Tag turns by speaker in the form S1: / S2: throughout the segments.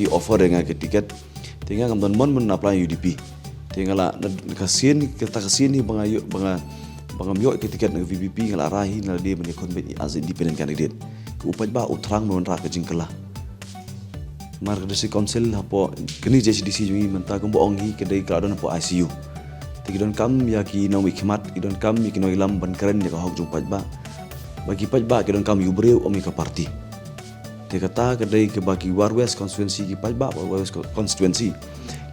S1: ki offer dengan ke tiket tinggal ngam mon apply UDP tinggal la kasin kita kasin ni bangam yo ke tiket ng VPP ngal arahi ngal dia menyekon as independent candidate ke upat ba utrang non ra ke jingkala marga desi council hapo kini JCDC jungi menta ko boong hi kedai kladon hapo ICU tigidon kam ya ki no hikmat idon kam ki no ilam ban keren ya hok jung pajba bagi pajba kidon kam yubreu omi ka parti te kata kedai ke bagi Warwest constituency ki pajba Warwest constituency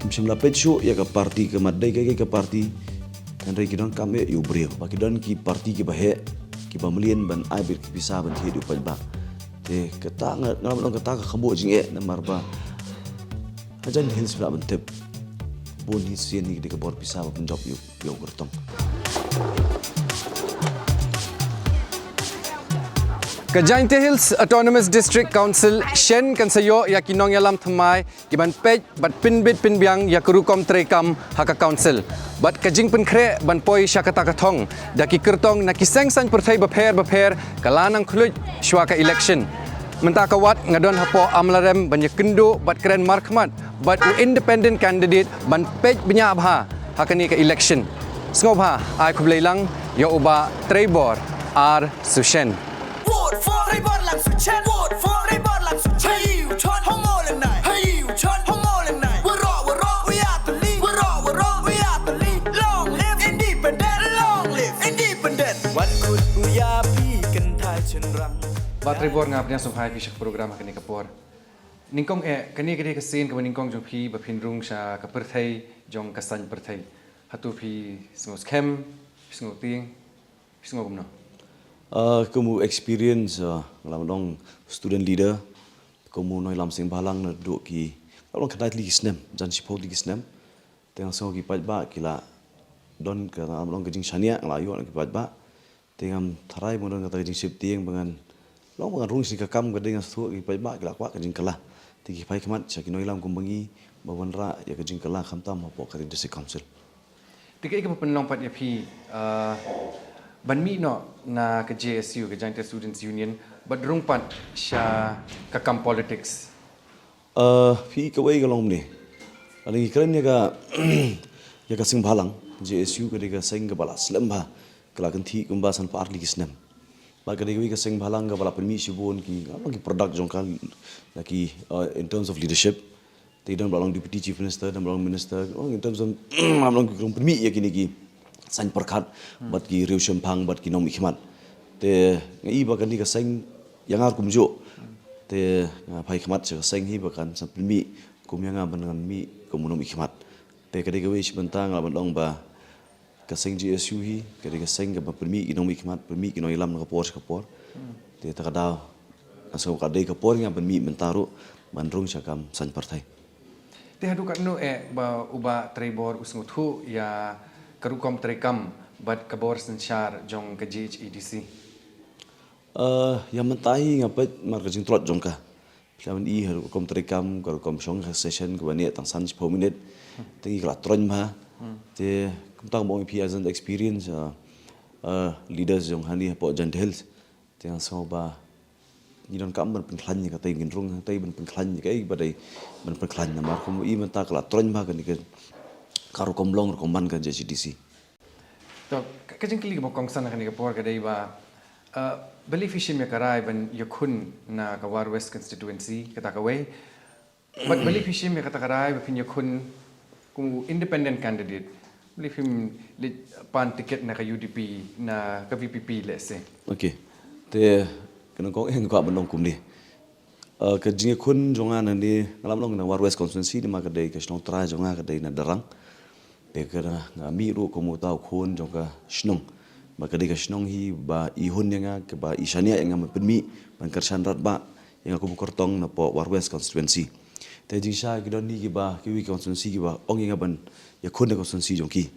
S1: kim simla petsho ya ka parti ke madai ke parti kan rei kidon kam e yubreu bagi don ki parti ki bahe ki bamlien ban ai bir ki bisa ban hidu pajba te kata ngam dong kata ka khambo jing e na marba ajan hills bla ban tep bon hi sien ni de ka bor bisa ban job yo gertong
S2: Kajainte Hills Autonomous District Council Shen kan sayo ya kinong yalam thamai kiban pej bat pinbit pinbiang ya kurukom trekam haka council bat kajing penkre ban poi syakata kathong daki kertong na kiseng san perthai bapher kalanang khuluj shwaka election menta kawat ngadon hapo amlarem ban yakendo bat keren markmat bat independent candidate ban pej benya abha hakani ka election sngoba ai khubleilang ya uba Trebor ar Sushen
S3: Vote for Trebor lang Sushen Vote for Trebor lang Sushen Hey you chon hong mo lang nai Hey you chon hong mo lang nai we are the lead we are the lead long live independent one good we are pi kan thai chen rang
S2: Ba Trebor ngap nya somhai ki shak program kani kapor ningkong kani kani ka sin ka ningkong jong phi ba phin rung sha ka perthai jong ka san perthai hatu phi sngo scam sngo ting sngo gumno
S1: kamu experience lam dong student leader kamu noi lam sing balang na do ki lam kadai li snem jan sipo li snem teng so ki pajba kila don ka lam dong kajing shania la yo ki pajba tengam tharai mo don ka kajing sip tieng bangan long bangan rung si ka kam ka dengan su ki pajba kila kwa kajing kala ti ki pai khamat cha ki noi lam kumbangi bawan ra ya kajing kala khamtam hapo ka district council
S2: tikai ka penlong pat ya phi ban mi no na ke JSU ke Joint Students Union but rung pat sha ka kam politics
S1: phi ka wei ka long ni ali kren ya ka sing balang JSU ka de ka sing ka bala slam ba kala kan thi kum ba san par li kisnam ba ka de ka sing balang ka bala permi shibon ki apa ki product jong ka ki in terms of leadership they don't belong deputy chief minister dan belong minister in terms of belong ki permi ya kini ki san perkhat bat ki riu shempang bat ki nom ikhmat te ngai ba kan ni ka seng yang ar kumjo te phai khmat cha seng hi ba kan san mi kum yang ban kan mi kum nom ikhmat te ka de ka wish bentang la bandong ba ka seng GSU hi ka de ka seng ka ba mi ki nom ikhmat mi ki noi lam ka por te ta ka da aso ka de ka por nga ban mi mentaro bandrung cha kam san partai
S2: te hadu kan no ba uba Trebor usnguthu ya karukom trekam bat kabor sensyar jong ke JHEDC
S1: yang mentahi ngapet mar kajing trot jong ka plamen I karukom trekam karukom shong session ko bani tang san 10 minit tingi kala tron ba te kumtang mo pi as an experience leaders jong hani po Joint Health te so ba ni don kam ban penklan ni ka tai ngin rung tai ban penklan ni kai badai ban penklan na mar ko I menta kala tron ba kan ni karukom long rekomban kan JCDC
S2: to kajing kili mo kong sana kani kapor ka dai ba beli fishim ya karai ban yakun na ka Warwest constituency kata ka way but beli fishim ya kata karai ba pin yakun ku independent candidate beli film pan tiket na ka UDP na ka VPP let's say
S1: okay te kana ko en ko abang kum ni ka jinge kun jonga na ni ngalam long na Warwest constituency di maka dai ka snong tra jonga ka dai na darang pekara ngami ru ko mo tau khon jongka shnong maka de ka shnong hi ba I hun nga ke ba ishania yang ngam penmi ban karsan rat ba yang aku bukortong na po Warwest constituency te jing sha ki don ni ki ba ki wi constituency ki ba ong nga ban ya khon de constituency jongki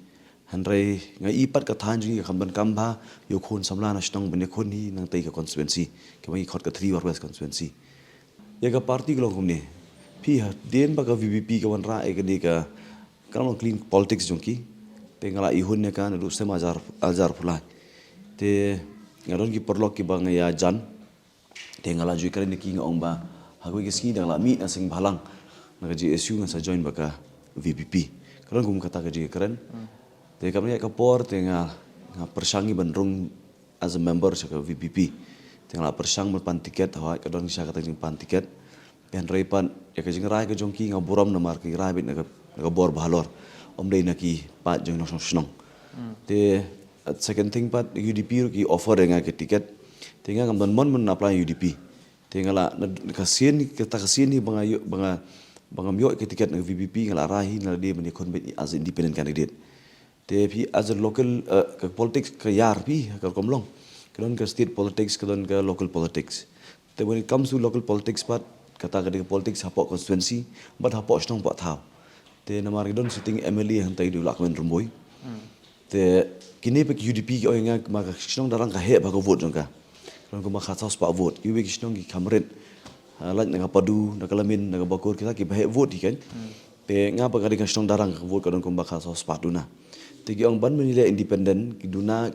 S1: hanrai ngai pat ka than jing ka ban kam ba yo khon samla na shnong ban khon hi nang tai ka constituency ke ba I khot ka 3 Warwest constituency ya ka party glong kum ni phi den ba ka VVP ka wan ra e ka de ka kalau clean politics jongki te ngala I hun ne kan lu sem azar pulai te ngaron ki perlok ki bang ya jan te ngala ju kare ni ki ngong ba hagu ki ski dang la mi na sing balang naga GSU ngan sa join baka VPP. Kalau gum kata kerja keren. Te kami kapor tengah persangi bandrung as a member sa VPP. Tengah persang berpan tiket hawa kadang bisa kata jing pan tiket. Pen reipan ya kajing rai ka jongki ngaburam na mar ki rai bit naga bor bahalor. Om dei naki pat jong nong. Te second thing pat UDP ki offer dengan ke tiket. Tengah kamdan mon apply UDP. Tengah la kasian ni bangam yo ke tiket ng VPP ngala rahi na dia menikon bet as independent candidate. Tapi as a local ke politics ke yar pi ke komlong. Kedon ke state politics kedon ke local politics. Tapi when it comes to local politics part kata ke politics hapok constituency but hapok stong pak thau. Te namar kedon sitting MLA hantai di lakmen rumboy. Te kini pe UDP ke oinga maka stong darang ka he ba ko vote jong ka. Kedon ko maka thau pak vote. Iwe ki stong ki kamret lain naga padu, naga lamin, naga bakur kita ki bahaya vote kan. Pe ngapa kali kan stong darang vote kadang kumba khas sepatu na. Tegi orang ban menilai independen ki duna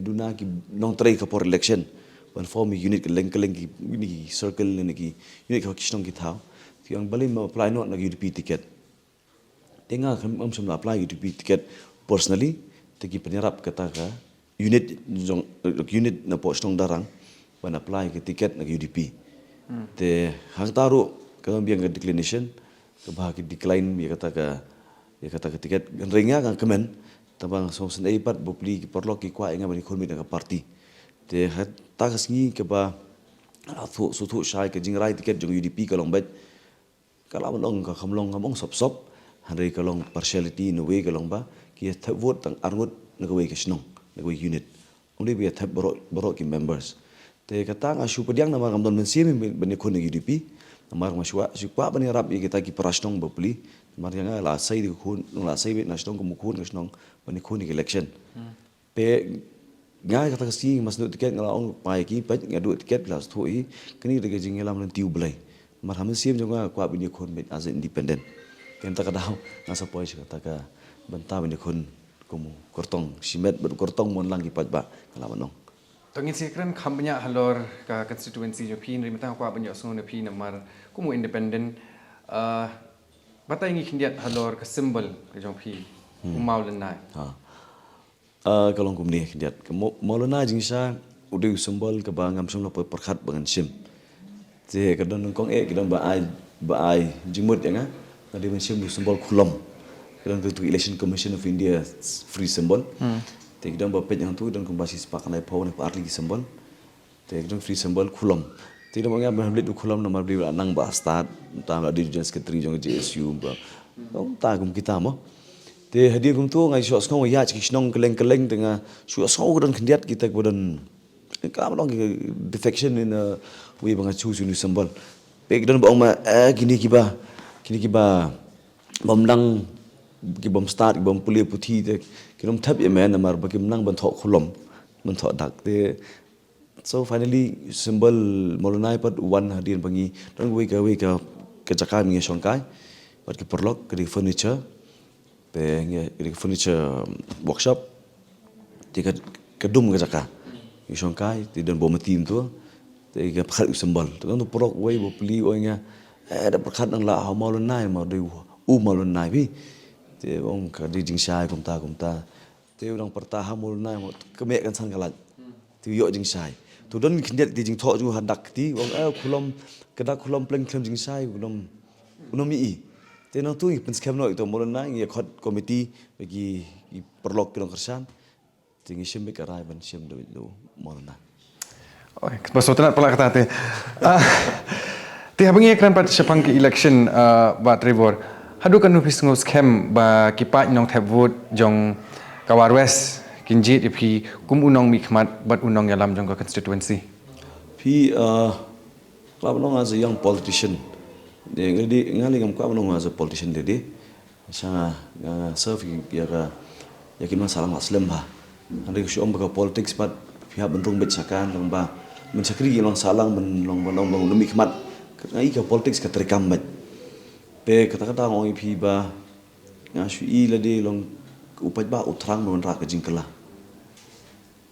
S1: duna ki nong try ka for election. Ban form unit keleng ki ini circle ni ki unit ka stong ki thau. Ti orang balik apply not nag UDP ticket. Tengah kami semula apply UDP ticket personally tegi penyerap kata ka unit na po stong darang ban apply ke ticket nag UDP. Te hang taruh kalau biang ke declination ke bahagi decline dia kata ke tiket ringnya kan kemen tabang so sendai pat bopli ki perlo ki kwa inga bani khulmi dengan parti te ta kasngi ke ba thu shai ke jingrai tiket jong UDP kalong bet kalau long ka khamlong ngamong sop handai kalong partiality no way kalong ba ki vote tang arngut nagawai ke snong nagawai unit only be thap borok ki members. Te kata ngasu pediang nama kamdon mensim bani khun UDP namar maswa sukwa bani rap kita ki prasnong bopli namar yang la sai di khun la sai bit nasnong kumukun nasnong bani khun election pe ngai kata kasi masnu tiket ngalaong pai ki pe ngadu tiket plus thui kini de jingelam nan tiu blai namar hamesim jonga kwa bani khun bit as independent ken ta kadau ngasa poi kata ka banta bani khun kumu kortong simet ber kortong mon lang ki pajba kalawanong.
S2: Tengin sekeren kampanya halor ke constituency jo pin rimata kwa banyak song ne pin namar kumu independent bata ingi kindiat halor ke symbol ke jong pi umau lenai
S1: kalau kumni kindiat ke maulana jingsa udah symbol ke bangam semla perkhat bangan sim te kadon kong kadon ba ai jimut ya nga ngadi men sim symbol kulom kadon tu election commission of India free symbol Te kita bapak yang tu dan kumbasis pakai pau ni parli symbol. Te kita free symbol kulom. Te kita mengenai berhamlit kulom nama beri nang bah start, tang ada dirjen sekretari jong GSU bah. Tak kum kita mah. Te hadir kum tu ngai syok skong ya cik snong keleng tengah syok skong dan kendiat kita kemudian kamu dong defection in we bangat choose symbol. Pe kita bawa ma gini kiba bamdang bom start bom puli puthi te kinom thap ye man amar bakim nang ban thok khulom ban thok dak te so finally symbol molonai pat one hadin bangi don we ka ke jaka mi shongkai pat ke perlok ke furniture pe ke furniture workshop te ke dum ke jaka mi shongkai te don bom tim tu te ke khat symbol tu kan tu perlok we bo pli oinga da perkhat nang la molonai ma de molonai bi te ong ka di jing sai kumta te orang pertahan mulai kemek kan san kalat te yo jing sai tu don kindiat di jing tho ju handak ti ong kulom kedak kulom pleng klem jing sai kulom mi te no tu pen skem no itu mulai ye khot komiti bagi perlok kilong kersan ting sim be karai ban sim do mulai
S2: oi kepasotan pala kata te te habangi ekran pat sepang ke election ba Trevor hadu kan nupis ngos kem ba kipat nong thap vote jong Kawar West kinjit ipi kum unong mi khmat bat unong yalam jong constituency
S1: pi klab nong as a young politician de ngali ngam klab nong as a politician de sa serve ya kin masalah muslim ba ande ko ba politics pat pihak bentung bet sakan long ba men sakri long salang men long mi khmat ngai ka politics ka terikam bat pe kata-kata orang ipi ba ngasu la de long upat ba utrang non rak jingkala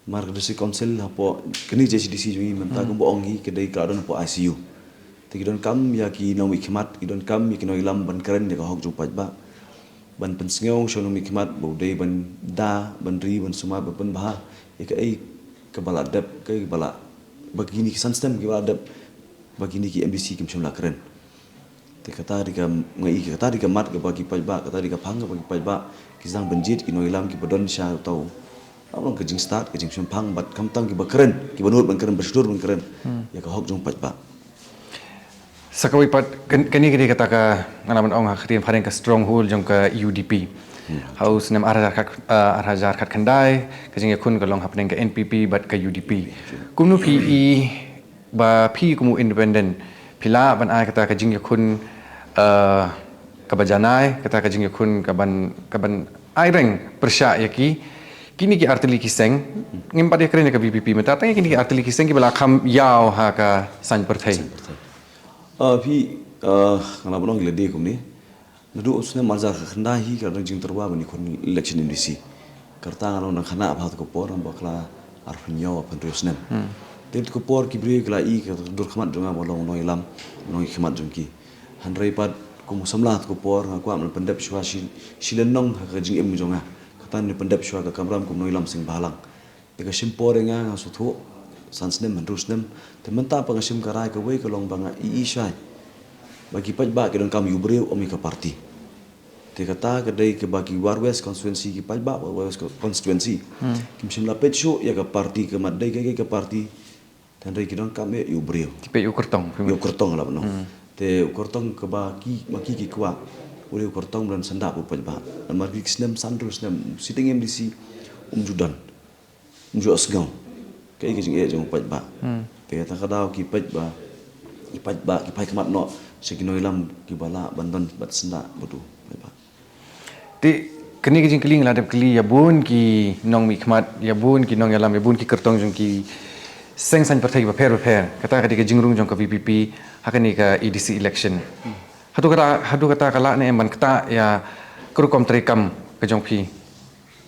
S1: mar ke council hapo kini JCDC jui menta ko bo ongi ke dai kadon po ICU te kidon kam ya ki nong ikmat kidon kam ya ki nong ilam ban keren ya ka hok jumpat ba ban pensngeong shono ikmat bodai ban da ban ri ban suma ban bah ya ka ai ka bala dap ka bala bagini ki system ki bala dap bagini ki MDC kim shomla keren te kata dika ngai kata dika mat ka bagi pajba kata dika phang ka bagi pajba ki sang banjit ki nong ilam ki bodon sha tau Abang kejing start, kejing sempang, bat kamtang ki bakeren, ki banut ban keren, bersudur ban keren, ya ka hok jong pat.
S2: Sakawi pat kani kini kata ka ngalaman ong hakrian paring ka stronghold jong ka UDP. Haus nem arhajar kat kandai, kejing yakun ka long happening ka NPP bat ka UDP. Kumnu PE ba P kumu independent. Pila ban ai kata kejing yakun kabajanai, kata kejing yakun kaban aireng persya yaki. Kini ki artili kiseng ngimpat dia keren ka BPP mata tanya kini ki artili kiseng ki bala kham yau ha ka san perthai
S1: Pi ngala bonong glede kumni nadu usne marza khanda hi ka jing terwa bani kon election MDC karta ngalo nang khana abhat ko por bakla arfinyo apan riusnem tet ko por ki bri kla I ka dur khamat dunga bolong no ilam no khamat jungki hanrei pat ko musamlat ko por ko am pendep shwa shilenong ha ka jing em jonga tan ni pendap shwa ka kamram kum noilam sing balang eka simpor nga nga suthu sansnem mandrusnem te menta pa ngasim karai ka wei ka long banga I shai bagi pajba ke don kam yubreu omi ka parti te kata ka dei ke bagi warwest constituency ki pajba warwest constituency kim simla petso ya ka parti ka madai ka parti tan dei ki don kam yubreu
S2: tipe ukurtong
S1: la no te ukurtong ka bagi maki ki kwa oleh kortong dan sandap upaj ba amar ki snem sandrus nem sitting MDC judan ju asgam kai ki jing e jong upaj ba te ta kadau ki paj ba ki pai kamat no sekino ilam ki bala bandan bat senda bodu ba
S2: ti kini ki jing keling ladap keli ya bun ki nong mikmat ya bun ki nong yalam ya bun ki kertong jong ki seng san perthai ba pher kata ka di ka jingrung jong ka VPP hakani ka EDC election hadu kata kala ne man kata ya kerukom terekam ke jong pi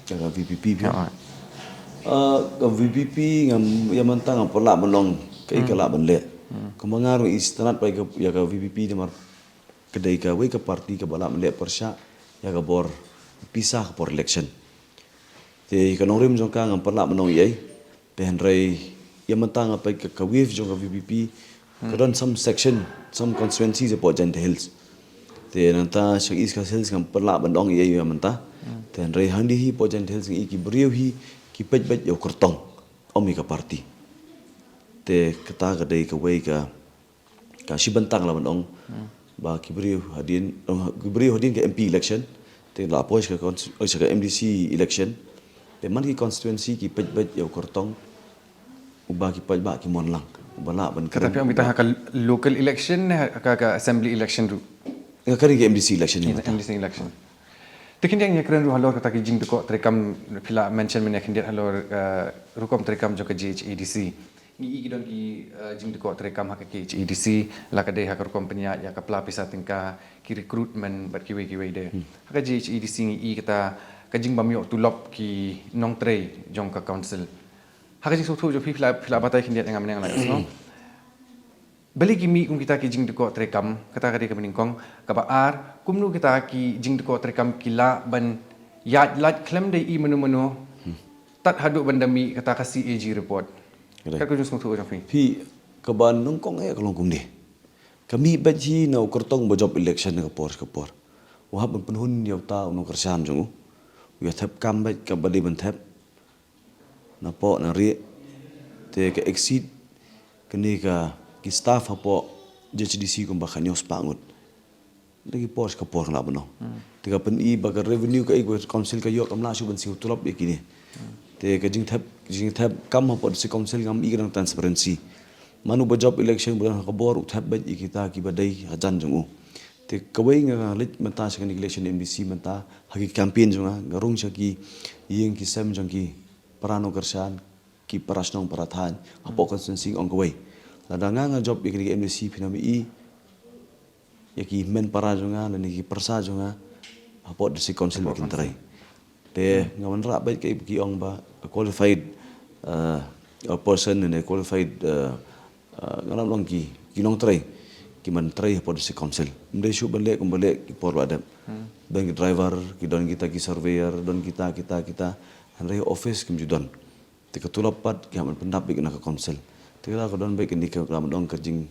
S1: ka VPP ka VPP ngam ya mantang perla menong kai kala benle kemangaru istanat pai ka ya ka VPP de mar kedai ka we ka parti ka bala menle persya ya ka bor pisah por election te ka nongrim jong ka ngam perla menong yai pe henrei ya mantang pai ka wave jong ka VPP kadon some section some constituencies of Jante Hills te nanta shak is ka hills kam perla bandong ye ya manta te rei handi hi Jante Hills ki beriu hi ki pej yo kertong omi ka parti te kata ka dei ka wei ka shibantang la bandong ba ki beriu hadin ka MP election te la pois ka MDC election te man ki constituency ki pej yo kertong uba ki pej ba ki monlang bala ban
S2: kata pi amita ka local election ka assembly election ru
S1: kari ke MDC election ni
S2: MDC election tikin yang keren ru halor kata ki jing ko terekam pila mention men yakin dia halor rukom terekam jo ka GHEDC ni i don ki jing ko terekam hak ki GHEDC la ka dei hak rukom penya ya ka pelapis tingka ki recruitment bat ki we de hak GHEDC ni i kata ka jing bamyo tulop ki nong trei jong ka council hak jing sotu jo pila batai kin dia ngam nang la no beli kimi kum kita ki jing ko terekam kata ka dia meningkong ka ba ar kumnu kita ki jing ko terekam kila ban yat lat klem dei i menu tat haduk bandami kata ka CAG report ka ko jung sotu jo
S1: pi ka ban nong kong e kalong kum ni kami baji na kertong bo job election ka por wahab penhun yau ta no kersan jung ya thap kam ba ka badi ban thap na po na ri te ka exit kini ka ki staff hapo JHDC kum ba khanyos pangut lagi pos ka por la bano te ka pen I ba ka revenue ka council ka yo kam la shu ban si tulop ikini te ka jing thap kam hapo si council ngam I grang transparency manu ba job election bulan ka bor thap ba ikita ki badai hajan jungu te kawai nga lit mata sa election MDC mata hagi campaign junga garung sa ki yeng ki sem jang ki parano kersan ki parasnong parathan hapo constituency ong kawai ladanga nga job ikini MDC pinami I yaki men para junga nani ki persa junga hapo si council bikin terai te ngaman ra ba ki ong ba a qualified a person and a qualified ngalam long ki long terai man try po si council. Mde syu balik por ada. Dan driver, don kita ki surveyor, don kita hanrei office kim judon. Te ketulapat ki man pendap bik na ka council. Te la ko don bik ni ka lam dong ka jing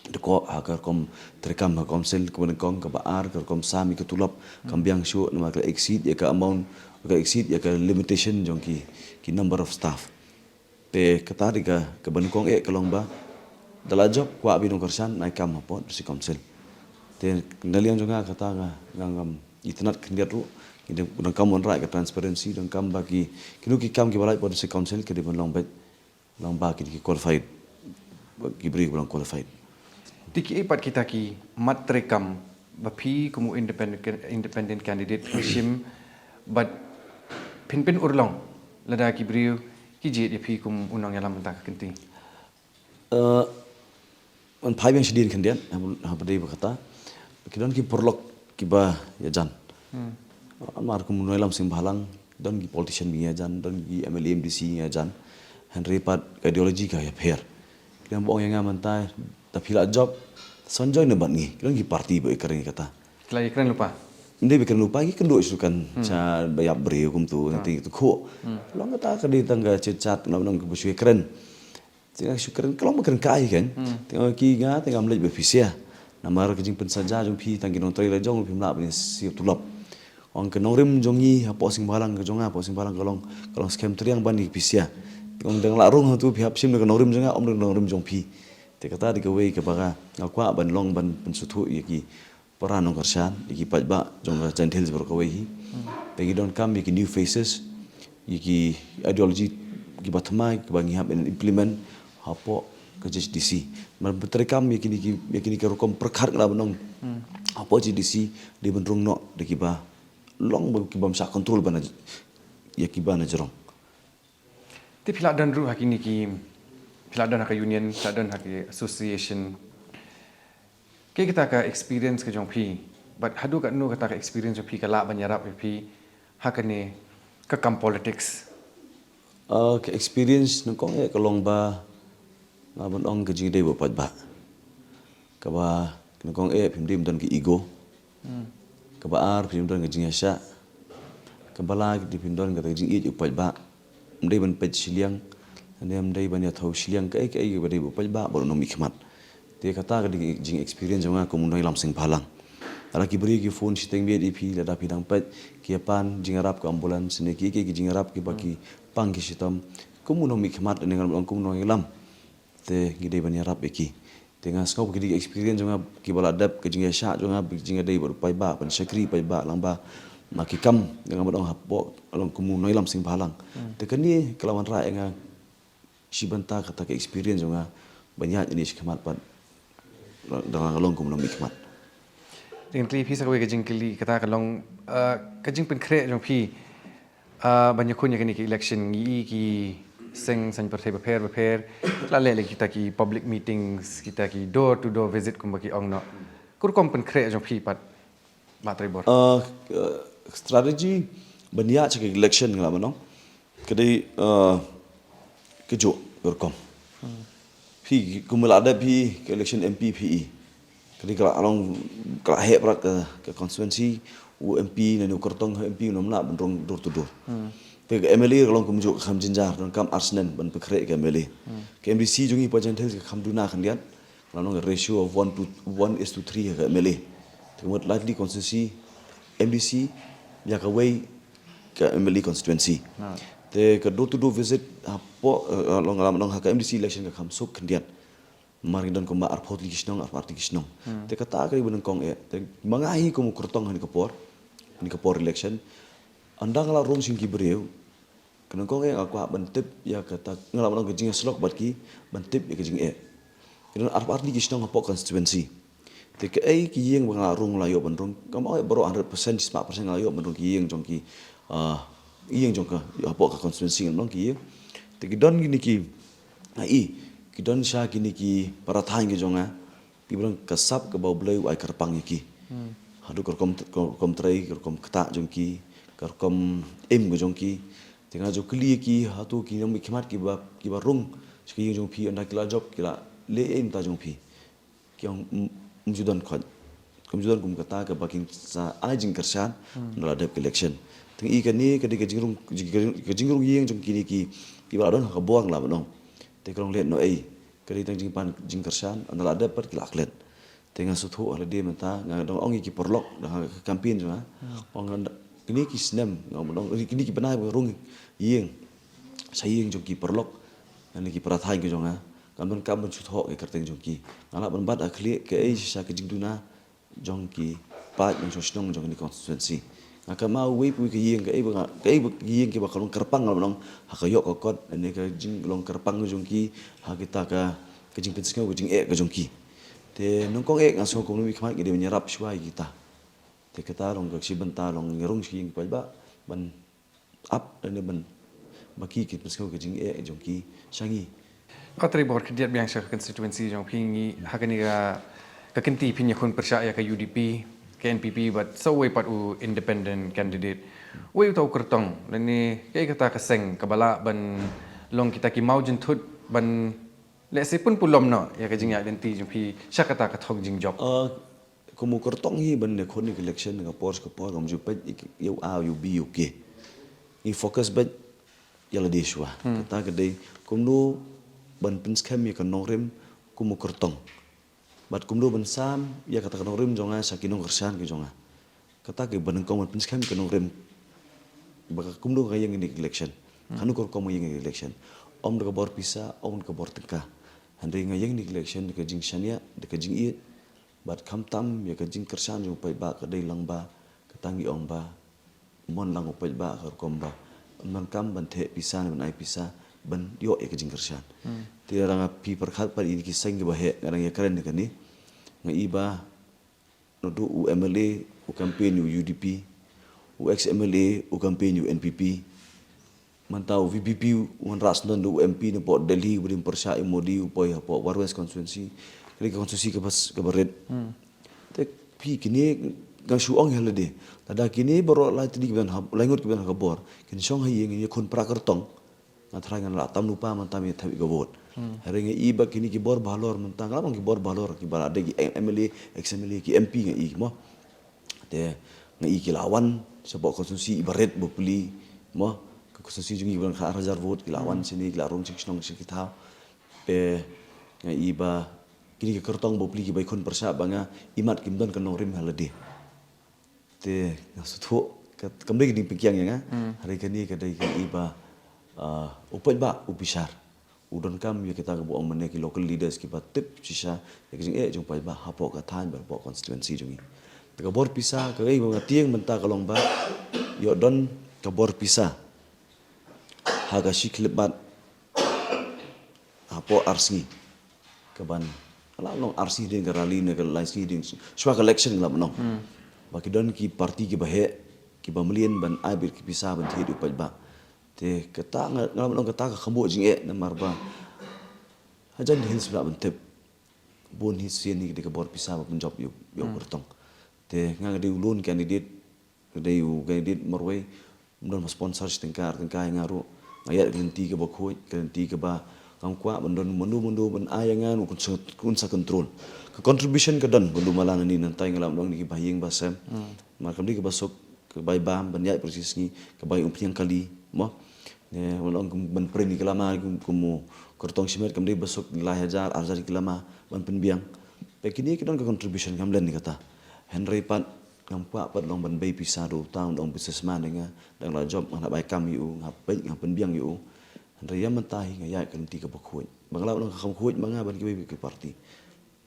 S1: deko akar kom terekam ha council kemudian kong ke baar ke kom sami ketulap kambiang syu nama ka exceed ya ka amount ka exceed ya ka limitation jong ki number of staff. Te kata diga ke benkong kalong ba dala job kwa binong kersan naik kam apa si council. Te kendalian juga kata ngam itnat kendiat ru kita unang kam on right ke transparency dan kam bagi kinu ki kam ki balai pod si council ke di long ba ki qualified ki beri ulang qualified.
S2: Tiki ipat kita ki mat terekam bapi kumu independent candidate hishim but pin urlong lada ki beriu ki je di pi kum unang yalam tak kenti.
S1: Man pai yang sedih kendian apa dia berkata kidan ki perlok ki ba ya jan. Amar kum noilam sim balang dan ki politician bi ya jan dan ki MLA MDC ya jan Henry pat ideologi ka ya pher. Kidan bong yang amantai tapi lah job sonjoy ne ban ngi kidan ki parti ba ikering kata.
S2: Kelai keren lupa.
S1: Mende bikin lupa ki kendo isukan cha bayap breu kum tu nanti tu ko. Long kata ka di tangga cecat nang ke busui keren. Tengah syukuran kalau makan kai kan. Tengah kiga tengah melej befisia. Namar kejing pensaja jong pi tangki nong trailer jong pi mlap ni siap tulap. Ong ke norim jongi apa sing balang ke jonga apa sing balang kalong scam triang bani pisia. Ong deng larung tu pi hap sim ke norim jonga om deng norim jong pi. Te kata di gawe ke baga ngakwa ban long ban pensutu yaki peran nong kersan yaki pajba jong gentil berkawe hi. Bagi don kam yaki new faces yaki ideology ki batmai ke bangi hap implement hapo ke JDC man beterekam yakini ke rokom perkar ngala benong hapo JDC di benrung no de kiba long ki bam sa control bana yakiba na jerong
S2: Ti pilak dan ru hakini ki pilak dan hak union pilak dan hak association ke kita ka experience ke jong pi but hadu kat nu kata ka experience jong pi kala banyarap pi hakane ke kam politics
S1: ke experience nongkong kalong ba ngabon ong ke jing dei bo pat ba ka ba nongkong pimdim don ki ego ka ba ar pimdim don ke jing asya ka bala di pimdon ka jing i pat ba mdei ban pet siliang ane mdei ban ya thau siliang ka ba dei bo pat ba bo no mikmat te kata ka di jing experience jonga ko munoi lam sing phalang ala ki beri ki phone siteng be di pi la da pi dang pet ki pan jing arab ka ambulans ne ki jing arab ki ba ki pang ki sitam kumu no mikmat dengan ong kumu no lam te gide ban yarap eki tengah skau gide experience jonga ki bala dap ke jinga sha jonga jinga dei bar pai ba ban sakri pai ba lang ba makikam dengan bodong hapo along kumu no lam sing balang te kani kelawan ra nga sibanta kata ke experience jonga banyak ini skmat pan dalam along kumu no mikmat
S2: dengan kli pi sakwe ke jing kli kata kalong ke jing pen kre jong pi banyak kun yakini ki election ki sing san prepare la le kita ki public meetings kita ki door to door visit kum baki ong no kur kom pen kre jong pi pat matri bor
S1: strategi bania cak election ngala manong kedai kejo berkom pi kumula ada pi ke election MP PE kedai kalau along kalau he prak ke constituency UMP dan ukertong MP nomna benrong door to door ke MLA kalau kumjuk kham jinjar dan kam arsnen ban pekre ke MLA ke MDC jungi pajentel ke kham duna khandian kalau ratio of 1:3 ke MLA kemudian likely constituency MDC ya ke way ke MLA constituency te ke door to door visit apo long long ke MDC election ke kham sok khandian mari dan ko ma arpot likisnong arpati kisnong te kata ke beneng kong te mangahi ko mukertong ni kapor election anda ngala rong sing ki breu kena kong aku bantip ya kata ngala mana ke jinga slok batki bantip ya ke jing kena arpati kisnong apo constituency te ke ki yeng ngala rong layo benrong kam baro 100% 100% layo benrong ki yeng jong ki yeng jong ka apo ka constituency ngong ki yeng te ki don gini ki ki don sha kini ki parathang ki jonga ki brang kasap ke bau blai ai karpang ki hadu kom trai kom kata jong ki kom em go jong ki tengah jo kli ki hatu ki nam khmat ki ba rung ki jong phi anda kila job kila le em ta jong phi ki umjudan khot kumjudan kum kata ka baking sa ajing kersan nala dep election ting I kan ni ka de ka jingrung yeng jong kini ki ba don ka buang la nong te krong let no ei ka de tang jing pan jing kersan nala dep pat kilak let tenga suthu ala de menta nga dong ong ki porlok da campaign jwa ong kini ki snem ngom dong kini ki banai rung yeng sayeng jong ki porlok ani ki prathai ki jong kamun kamun suthu ke kerteng jong ki ala ban bat akhli ke ei sha ke jingduna jong ki pa jong snong jong ni constituency aka mau we pu ke yeng ke ei yeng ke ba kalong kerpang ngom ha ka yok kot ani ka jing long kerpang jong ki ha kita ka ke jing penseng ke jing ke jong ki te nong kong ngaso kong mi khamat ke de menyerap shwai kita te kata long gak si benta long ngerung si pa ba ban up dan ban baki ki penseng ke jing jong ki shangi
S2: Katri bor kediat biang syak constituency jong pingi hakaniga kakenti pinya kun percaya ke UDP ke NPP but so we pat u independent candidate we tau kertong lani kai kata keseng kabala ban long kita ki mau jentut ban le se pun pulom no ya ka jing ya denti jong pi syak kata ka thong jing job
S1: kumu kertong hi ban ne khoni election nga pors ko por ngam ju pet yu a yu b yu ke I focus bet yala de shwa kata ke dei kumnu ban pinskam ya kanong rem kumu kertong bat kumdu ban sam ya kata kanong rem jonga sakinong kersan ke jonga kata ke ban kong ban pinskam kanong rem baka kumdu ka yang ini election kanu kor komo yang election om de bor pisa om de bor teka handai nga yang ini election de jing shania de jing I bat kam tam ya ka jing kersan jo pai ba ka dei lang ba ka tangi ong ba mon lang pai ba ka kom ba man kam ban the pisa ban ai pisa ban yo ya ka jing kersan ti ranga pi perkhat par ini ki seng ba he ngarang ya keren ni kani nga iba no do u MLA u campaign u UDP u ex MLA u campaign u NPP mantau VPP un ras non do MP no po Delhi brim persya modi u poi po Warwes constituency kali constituency ke bas ke baret te pi kini gang suong helade tada kini baro la tidi ban langut ke ban kabor kini song hayi ngi kon prakertong ngathra ngan la tam lupa mantam ya thabi gabot hari ngi iba kini ki bor balor mentang la ki bor balor ki bala de MLA ex MLA ki MP ngi mo te ngi ki lawan sebab konstitusi ibaret bopli mo konstitusi jungi ban khar hajar vote ki lawan sini ki larung sik snong sik kita pe ngi iba kini ke kertong bopli ki bai kon persa banga imat kimdon kanong rim halade te ngasuthu kembali di pikiang ya hari kini kadai ke iba upat ba upisar udon kam ya kita ke buang mene ki local leaders ki batip sisa ya ki jing pai ba hapo ka than ba po constituency jungi te bor pisa ke ei bang tieng menta kalong ba yo don ke bor pisa haga shiklebat hapo arsi ke ban ala long RC din garali ne ke lain si din swak election la menong baki don ki parti ki bahe ki bamlien ban abir ki pisa ban thi du ba te kata ngam menong kata ka khambo jing na marba hajan hills la ban tep bon hi sien ni de ka bor pisa ban job yo bertong te ngang de ulun candidate de u candidate marway don sponsor tengkar ngaru ngayat genti ke bakhoi genti ke ba kam kwa bandon mundu ban ayangan kun sa control ke contribution ke dan bandu malan ni nantai ngalam dong ni bahing basam makam di ke basok ke bai bam ban yai persis ni ke bai umpiang kali mo ne walong ban preni kelama kumu kortong simet kam di basok la hajar arjar kelama ban penbiang pekini ke don ke contribution kam len ni kata Henry Pat kam kwa pat long ban bai pisa do taun dong businessman nga dang la job ngap bai kam yu ngap bai ngap penbiang yu Raya mentahi ngaya kenti ke bakhuj. Bangla orang kham khuj banga ban ki parti.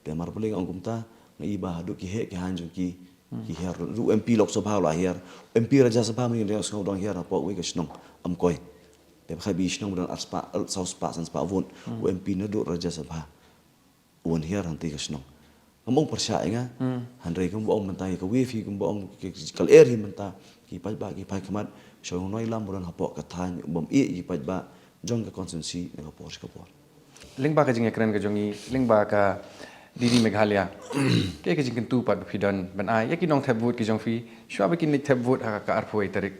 S1: Te mar paling ang kumta ngai ba du ki he ki hanjung ki her ru MP Lok Sabha la her MP Raja Sabha mi dia skau dong her apa we ke snong am koi. Te khabi snong dan arspa saus pa sans pa won MP na du Raja Sabha. Won her hanti ke snong. Ngomong persya nga handrai kum bong mentahi ke wifi kum bong kal air hi menta ki pai ba ki pai khamat so noi lam buran hapo ka than bom ki pai ba jong ke konsensi dengan Porsche ke por.
S2: Ling ba ka jing ekran ka jongi ling ba ka Didi Meghalaya. Ke ka jing kentu pat bidon ban ai ya ki nong thab vote ki jong fi shwa ba ki ni thab vote ha ka arphoi tarik.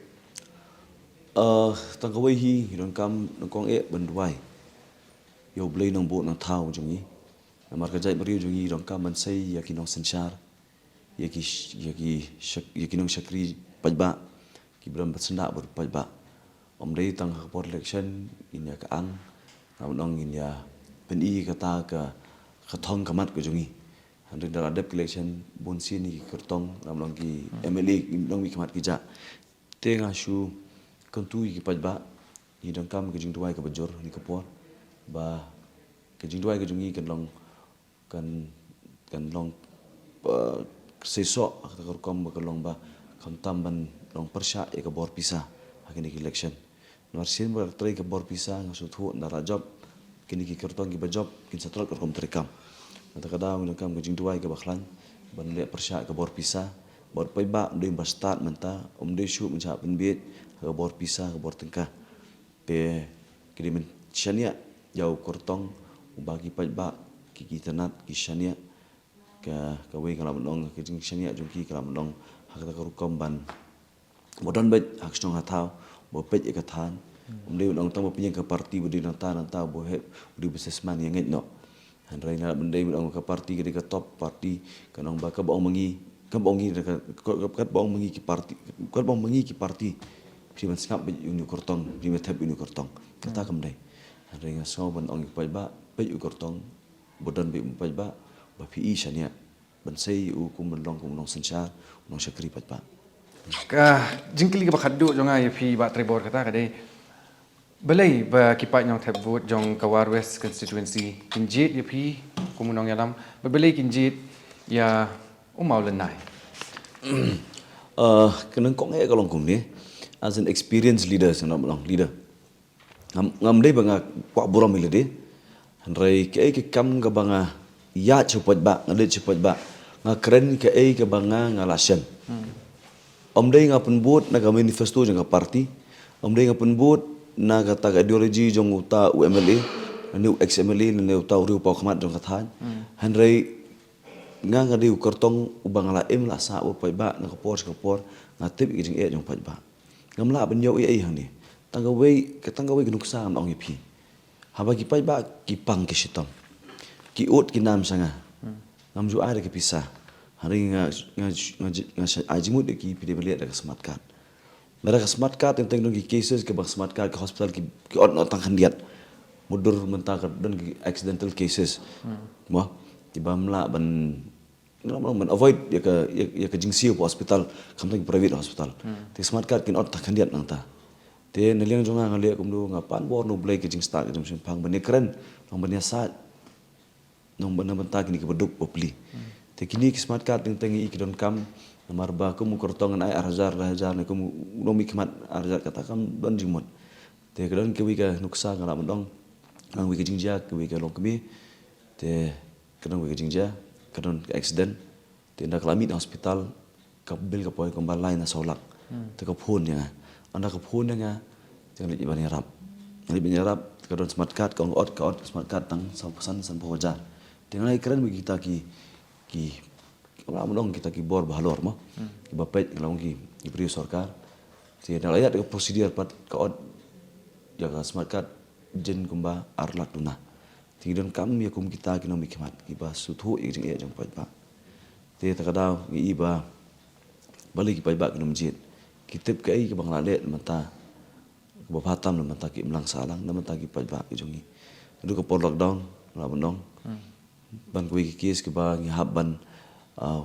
S1: Tang ka wei hi don kam nong kong ban duai. Yo blei nong bo nong thau jongi. Namar kerja beriu jungi dong kam mansai yaki nong sensyar yaki nong syakri pajba ki beram bersenda ber pajba om dei tang kapor election in ya ka ang nam nong in ya peni kata ka kathong kamat ko jungi handeng dara dep election bon sini kertong nam nong ki MLA nong mi kamat ki ja tenga shu kontu ki pajba ni dong kam ke jing tuai ka bajor ni kapor ba ke jing tuai ke jungi kan long kan long sesok kata korkom ba kalong ba kantam ban long persya e ka bor pisah hakini ki election nor sin ba trai ka bor pisah ngasu thu na rajob kini ki kertong ki bajob kin satrol korkom terekam kata kada ngam kam jing tuai ka bakhlan ban le persya ka bor pisah bor pai ba doi ba start menta doi shu menja penbit ka bor pisah ka bor tengkah pe kini men syania jauh kortong bagi pajba ki tanat ki syania ka wei kala menong ke jing syania jungki kala menong hak ta rukom ban modon bet hak stong hatau bo pej ka than dei menong tang pinyang ke parti budi nanta bo he budi businessman yang ngit no han rai na bendei menong ke parti ke top parti kanong ba ka bong mengi kat bong mengi ki parti priman skap uni kortong primat thep uni kortong kata kam dei han rai ngaso ban ong pajba pej u kortong bodon be pajba ba pi syania ban sei u kum long sensyar nong syakri pajba
S2: ka jingkili ka bakhaddu jonga ya phi ba trebor kata ka dei belai ba kipat nyong thep vote jong Kawar West constituency kinjit ya phi kumunong yalam ba belai kinjit ya umau lenai
S1: kenang kong e kalong kum ni as an experienced leader sanam long leader ngam dei banga kwa buram ile de hanrai ke kam ga banga ya chupot ba ngale chupot ba nga kren ke banga ngalasyan om dei nga penbut na ga manifesto jang parti om dei nga penbut na ga ta ideology jong uta UMLA ni ex MLA ni uta uriu pau khamat jong kathan hanrai nga diu kortong ubang la em la sa upai ba na kapor nga tip jing jong pai ba ngamla ban yo ai hang ni tangga wei gnuksa am ong ipi haba ki pai ba ki pang ki sitom ki ut ki nam sanga ngam ju ada ki pisah hari nga ajimut ki pide belia da smart card mera smart card tentang dong ki cases ke smart card ke hospital ki ot tang khandiat mudur mentak dan ki accidental cases mo tiba mla ban man avoid ya ke jingsiu hospital kamtang private hospital ti smart card kin ot tang khandiat nang ta te naliang jonga ngale kumdu ngapan bor no blai ke jing start jom simpang bani keren nong bani sa nong bana banta kini ke beduk popli te kini ki smart card teng tengi ki don kam namar ba kum kortongan ai arjar ne kum nomi khmat arjar kata kam don jingmot te kedon ke wi ka nuksa ngala mendong nang wi ke jingja ke wi ka long kemi te kedon wi ke jingja kedon ke accident te ndak lamit hospital ka bil ka poi kombal lain na solak te ka phun ya anda ka phun nga jangan li bani rap kadon smart card ka ot smart card tang pesan san poja dengan ai keren bagi kita ki kalau dong kita ki bor bahalor mo ki bapet kalau ki beri sarkar ti na layat ka prosedur pat ka ot ya ka smart card jen kumba arlat tuna ti don kam ya kum kita ki no mikmat ki ba suthu i jing e jong pat ba ti ta kadau gi ba balik ki pai ba ki no mjit kitip ke ai ke bang lalet mata ke batam mata ki mlang salang na mata ki pajba ki jongi du ke por lockdown la bonong ban kui ki kis ke ba ngi habban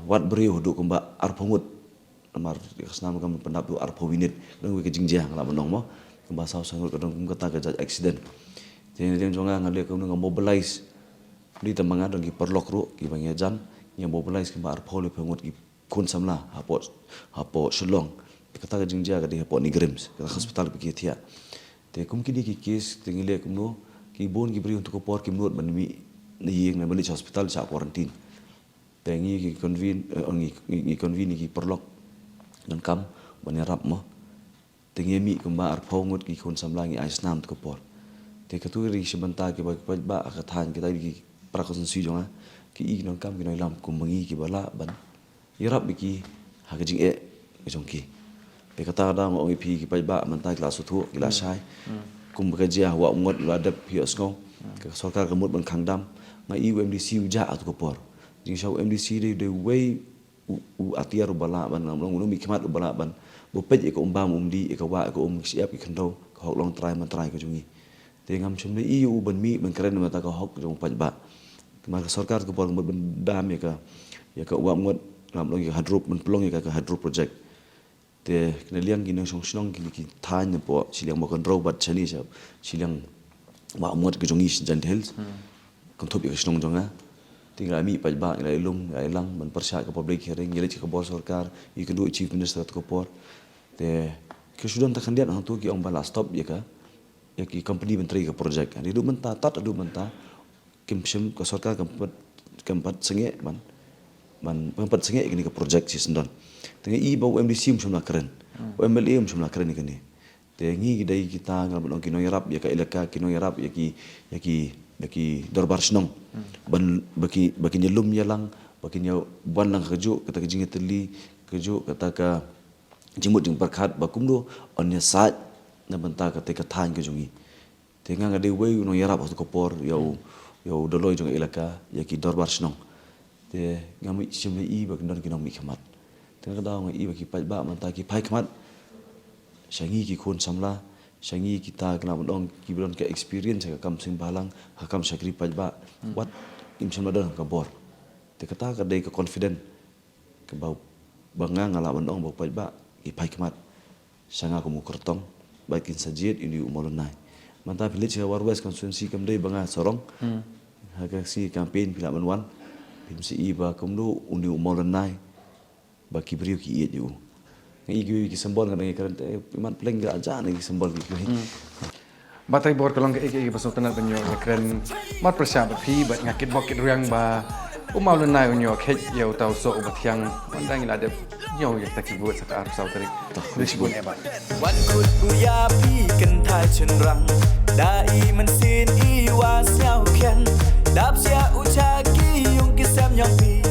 S1: wat beriu du kumba arphongut amar khasnam kam pendap du arphowinit dong ke jingjang la bonong mo kumba saw sangut kadong kum kata ke accident jadi dia jonga ngale kum ngam mobilize di tamanga dong ki perlok ru ki bang jan yang mobilize kumba arphow le phongut ki kun samla hapo shulong kata ka jingja ka di hapo ni grims ka hospital pergi thia te kum kini ki case tingile kum no ki bon ki beri untuk kopor ki menurut banmi ni yeng na bani hospital sa quarantine te ngi ki convene ki perlok dan kam bani rap mo te ngi mi kumba arpau ngut ki kun samlangi ais nam to kopor te ka tu ri sebentar ki ba ka than kita ki prakosan si jonga ki i non kam ki noi lam kum mangi ki bala ban irap ki ha ka jing e jongki pe kata da mo pi ki pai ba mantai kelas tu kelas sai kum bekerja wa ngot la dap hios ngo ke sarkar kemut ban khangdam ngai UMDC uja atu kopor jing shau UMDC de way u atiar bala ban long mi khmat bala ban bo pej ko umbam umdi ko wa ko siap khando ko hok long try man try ko jungi te ngam chum le EU ban mi ban keren mata ko hok jong paj ba maka sarkar ko por ban dam ya ka wa ngot ngam long ya hadrup ban pelong ya ka hadrup project te kneliang ginang song snong ki than po siliang mo kon robot chani sa siliang wa ngot ko jungi jan hills kon thop ya snong jonga tinggal mi paj ba ngai lung ngai lang ban persya ka public hearing ngile ka bor sarkar i kan du chief minister ko por te ke sudan ta khandian hang tu ki ong bala stop ya ki company menteri ka project ni du menta tat du menta kim sim ka sarkar kampat senge man kampat senge ni ka project si sendon tenge i ba MDC msum keren MLA msum keren ni kani te ngi dai kita ngal long kino yarap ya ka elaka kino yarap ya ki dorbar snong ban baki nyelum yalang baki nya ban lang keju kata kejing teli keju kata ka jimut jing perkhat bakum do onnya sat na banta kata ka than ke jungi tenga ngade wei no yarap ko por yau doloi jong elaka ya ki dorbar snong te ngami simle i bak ndon kinong mi khamat tenga daw ngai i baki pai ba man ta ki pai khamat sangi ki khon samla sangi kita kena mendong ki belon ke experience ka kam sing balang hakam sakri pai ba wat im samla don ka bor te kata ka dei ka confident ke bau banga ngala mendong bau pai ba ki pai khamat sanga ko mu kertong bakin sajiet ini umolonai manta village war west constituency kam dei banga sorong haga si campaign pila manwan bim si iba kumdu uni umolonai baki beriu ki iet ju ngai ki sembol ngai kan iman pleng ga aja ngai sembol ki
S2: Batai bor kalong ke pasok tanah penyo keren mat persya phi bat ngakit bokit riang ba umau lenai unyo khet yau tau so ubat yang mandang ila de nyo yak tak buat sak arab sau tarik disebut ebat
S3: วันขุดอุยาพี่กันทายชนรังดาอีมันซีนอีวาเสียวเขียนดับเสียอุชากียุงกิแซมยองปี